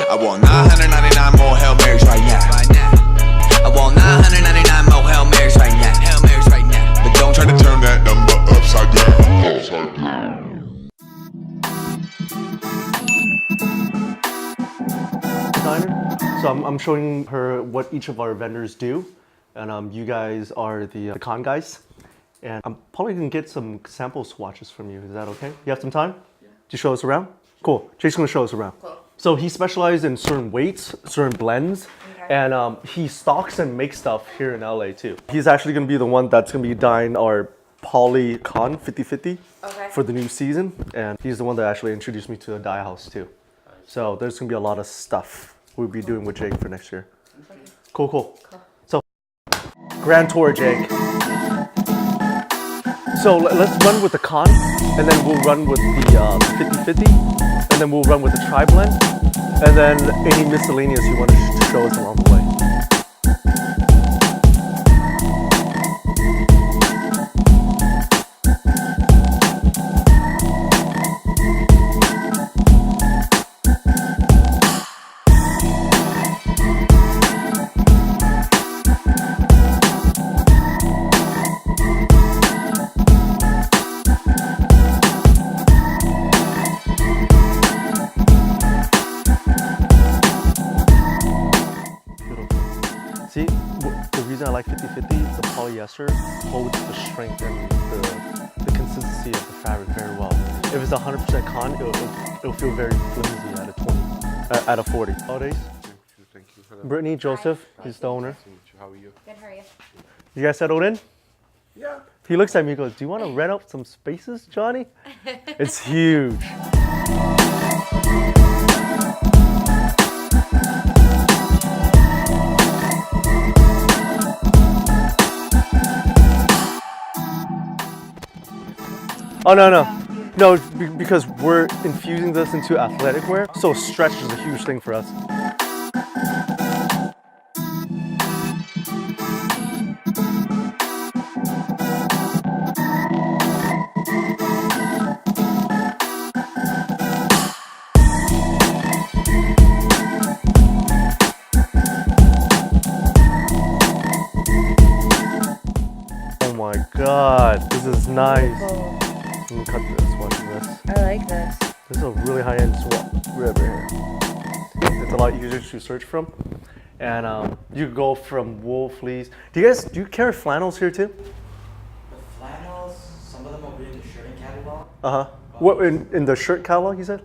I want 999 more Hail Marys right now. I want 999 more Hail Marys right now. Hail Marys right now. But don't try to turn that number upside down. So I'm showing her what each of our vendors do, and you guys are the con guys, and I'm probably gonna get some sample swatches from you. Is that okay? You have some time? Yeah. To show us around? Cool. Jake's gonna show us around. Cool. So he specializes in certain weights, certain blends, okay. And he stocks and makes stuff here in LA too. He's actually gonna be the one that's gonna be dyeing our Poly Con 50/50 for the new season, and he's the one that actually introduced me to the dye house too. So there's gonna be a lot of stuff we'll be doing with Jake for next year. Cool. So, grand tour, Jake. So let's run with the con, and then we'll run with the 50/50, and then we'll run with the tri-blend, and then any miscellaneous you want to show us along the way. See, the reason I like 50/50 is the polyester holds the strength and the consistency of the fabric very well. If it's 100% con, it'll feel very flimsy at a 20, at a 40. Holidays. Thank you for that. Brittany, Joseph, he's the owner. How are you? Good, how are you? You guys settled in? Yeah. He looks at me and goes, "Do you want to rent out some spaces, Johnny?" It's huge. Oh, no, because we're infusing this into athletic wear, so stretch is a huge thing for us. Oh my God, this is nice. Let me cut this, watch this. I like this. This is a really high-end rib here. It's a lot easier to search from. And you go from wool, fleece. Do you carry flannels here too? The flannels, some of them will be in the shirting catalog. Uh-huh. What, in the shirt catalog, you said?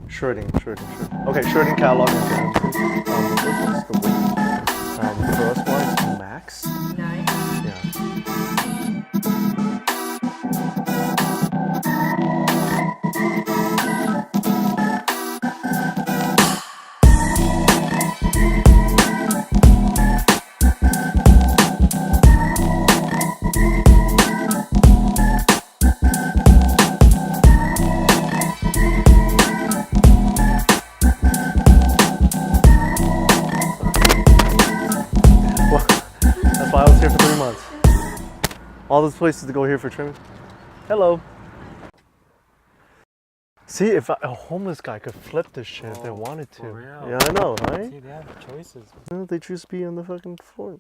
Shirting. Shirting. Okay, shirting catalog is there. What's the weight? For us, wise, max? 9. Yeah. That's why I was here for 3 months. All those places to go here for trimming. Hello. See, if a homeless guy could flip this shit if they wanted to. Yeah, I know, right? See, they have choices. No, they choose to be on the fucking floor.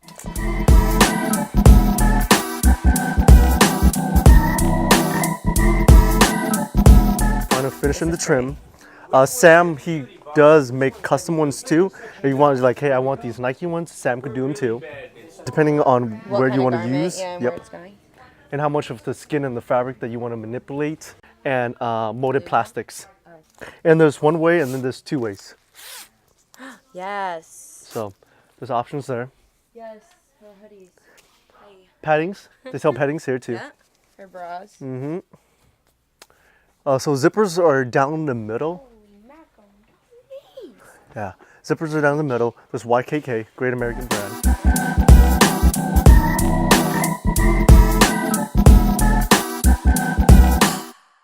Trying to finish him the trim. Sam, he does make custom ones too. If you want, like, hey, I want these Nike ones, Sam could do them too. Depending on where you want to use. Where it's going. And how much of the skin and the fabric that you want to manipulate. And molded plastics. And there's one way and then there's 2 ways. Yes. So there's options there. Yes, for hoodies. Hey. Paddings. They sell paddings here too. Yeah, for bras. Mm-hmm. So zippers are down the middle. Yeah, zippers are down the middle. There's YKK, Great American Brand.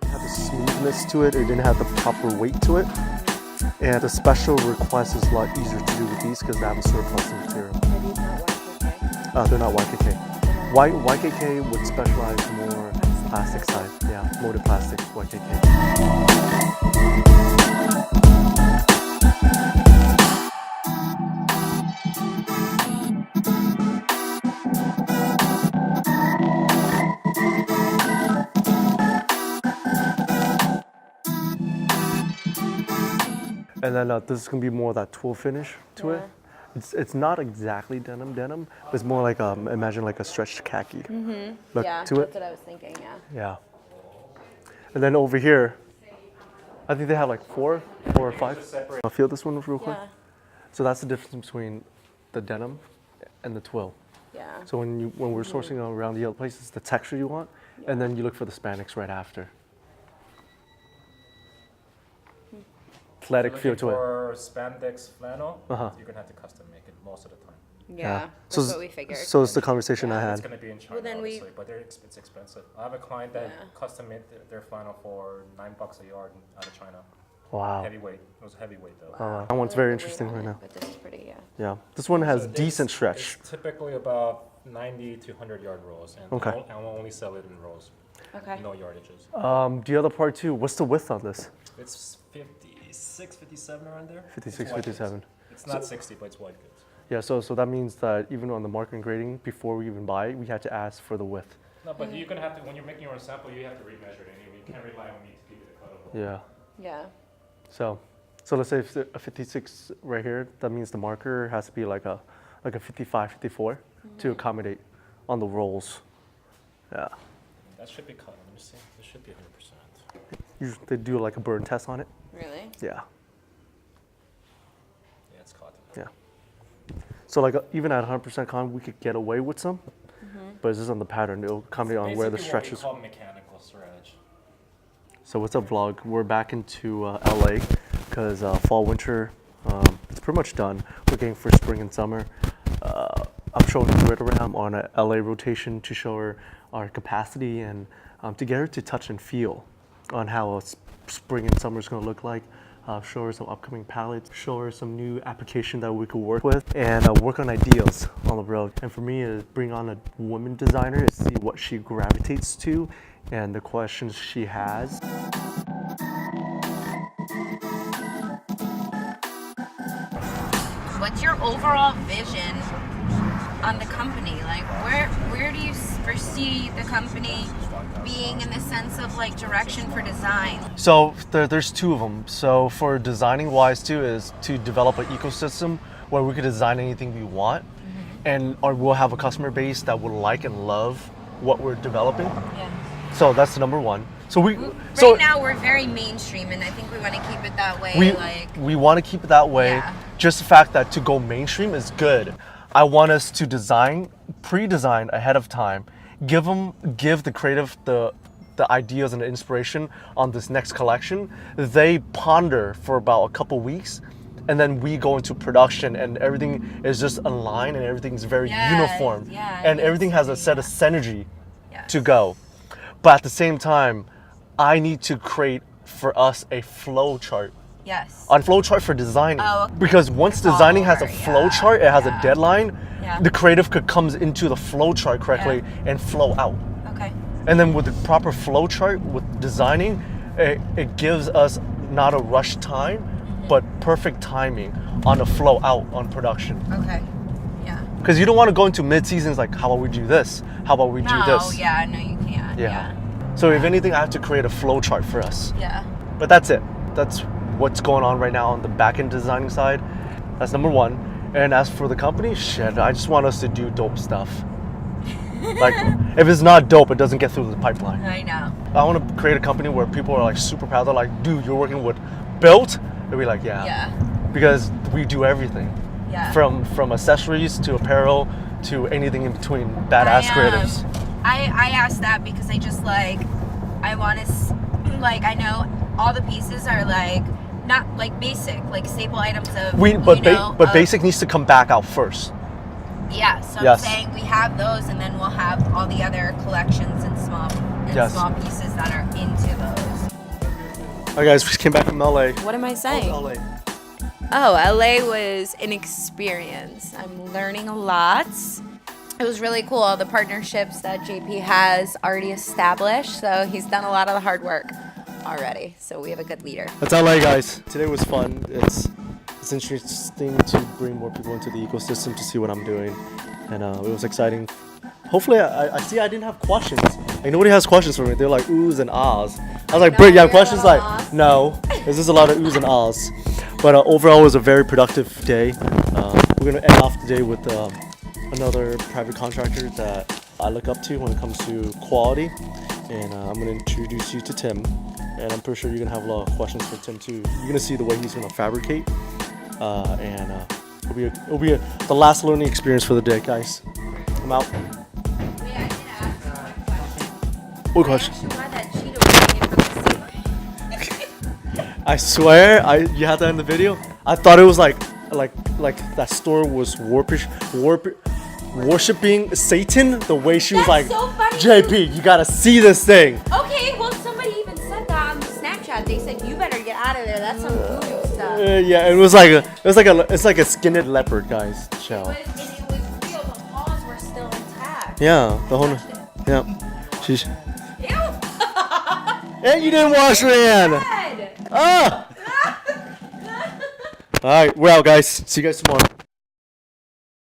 It had the smoothness to it. It didn't have the proper weight to it. And the special request is a lot easier to do with these because they have a surplus of material. Are these not YKK? They're not YKK. YKK would specialize more plastic side. Yeah, molded plastics, YKK. And then this is gonna be more of that twill finish to it. Yeah. It's not exactly denim, but it's more like imagine like a stretched khaki look Yeah, to that's it. what I was thinking, yeah. Yeah. And then over here, I think they have like four or five. I'll feel this one real quick. Yeah. So that's the difference between the denim and the twill. Yeah. So when we're sourcing around the other places, the texture you want, and then you look for the spandex right after. Athletic feel to it. For spandex flannel, Uh-huh. you're gonna have to custom make it most of the time. Yeah, So that's it's- what we figured. So it's the conversation I It's had. gonna be in China, Well, then we- obviously, but it's expensive. I have a client that Yeah. custom made their flannel for $9 a yard out of China. Wow. Heavyweight. It was heavyweight though. That one's very interesting right now. But this is pretty, yeah. Yeah. This one has So decent stretch. It's typically about 90 to 100 yard rolls, and Okay. I'll only sell it in rolls, Okay. no yardages. The other part too, what's the width on this? It's 56, 57 around there. 56, It's white goods. 57. It's not 60, but it's white goods. Yeah, so that means that even on the market grading, before we even buy it, we had to ask for the width. No, but you're gonna have to, when you're making your own sample, you have to remeasure it anyway. You can't rely on me to give you the cuttable. Yeah. Yeah. So let's say if a 56 right here, that means the marker has to be like a 55, 54 to accommodate on the rolls. Yeah. That should be cut. Let me see. This should be 100%. Usually they do like a burn test on it. Really? Yeah. Yeah, it's cut. Yeah. So like even at 100% con, we could get away with some, but it's just on the pattern. It'll accommodate on where the Basically stretches. what we call mechanical stretch. So what's up, vlog? We're back into LA because fall, winter, it's pretty much done. We're getting for spring and summer. I'm showing Brit around on a LA rotation to show her our capacity and to get her to touch and feel on how spring and summer is going to look like. Show her some upcoming palettes, show her some new application that we could work with, and work on ideas on the road. And for me, is bring on a woman designer to see what she gravitates to and the questions she has. What's your overall vision on the company? Like, where do you foresee the company being in the sense of like direction for design? So there's two of them. So for designing wise too is to develop an ecosystem where we could design anything we want, and or we'll have a customer base that would like and love what we're developing. Yeah. So that's number one. So Right now we're very mainstream, and I think we want to keep it that way. we want to keep it that way. Yeah. Just the fact that to go mainstream is good. I want us to pre-design ahead of time, give the creative the ideas and the inspiration on this next collection. They ponder for about a couple weeks, and then we go into production, and everything is just aligned, and everything's very uniform, and everything has a set of synergy to go. But at the same time, I need to create for us a flow chart. Yes. On flow chart for designing. Oh, Because once designing has a flow chart, it has a deadline, Yeah. the creative could comes into the flow chart correctly and flow out. Okay. And then with the proper flow chart with designing, it gives us not a rush time, but perfect timing on the flow out on production. Okay. Yeah. Because you don't want to go into mid-seasons like, how about we do this? How about we do this? No, yeah, no, you can't. Yeah. So if anything, I have to create a flow chart for us. Yeah. But that's it. That's what's going on right now on the back-end designing side. That's number one. And as for the company, shit, I just want us to do dope stuff. Like, if it's not dope, it doesn't get through the pipeline. I know. I want to create a company where people are like super proud. They're like, dude, you're working with Built? They'll be like, yeah. Yeah. Because we do everything. Yeah. From accessories to apparel to anything in between. Badass creatives. I asked that because I just like, I want to, I know all the pieces are like, not like basic, like staple items of, But basic needs to come back out first. Yeah, so Yes. I'm saying we have those, and then we'll have all the other collections and small pieces that are into those. Alright guys, we just came back from LA. What am I saying? LA. Oh, LA was an experience. I'm learning a lot. It was really cool, all the partnerships that JP has already established. So he's done a lot of the hard work already. So we have a good leader. That's LA, guys. Today was fun. It's interesting to bring more people into the ecosystem to see what I'm doing, and it was exciting. Hopefully, I see I didn't have questions. Like, nobody has questions for me. They're like oohs and ahs. I was like, Brit, you have questions? Like, no. There's just a lot of oohs and ahs. But overall, it was a very productive day. We're gonna end off the day with another private contractor that I look up to when it comes to quality, and I'm gonna introduce you to Tim. And I'm pretty sure you're gonna have a lot of questions for Tim too. You're gonna see the way he's gonna fabricate, and it'll be the last learning experience for the day, guys. I'm out. Wait, I did ask one question. What question? I actually got that Cheeto hanging from the ceiling. I swear, you had that in the video. I thought it was like that store was worshiping Satan. The way she was like, That's so funny. JP, you gotta see this thing. Okay, well, somebody even said that on the Snapchat. They said you better get out of there. That's some voodoo stuff. Yeah, it's like a skinned leopard, guys. Chill. And it was real. The paws were still intact. Yeah, the whole. Touched it. Yeah, she's. Ew. And you didn't wash your hand. Good. Ah. All right, we're out, guys. See you guys tomorrow.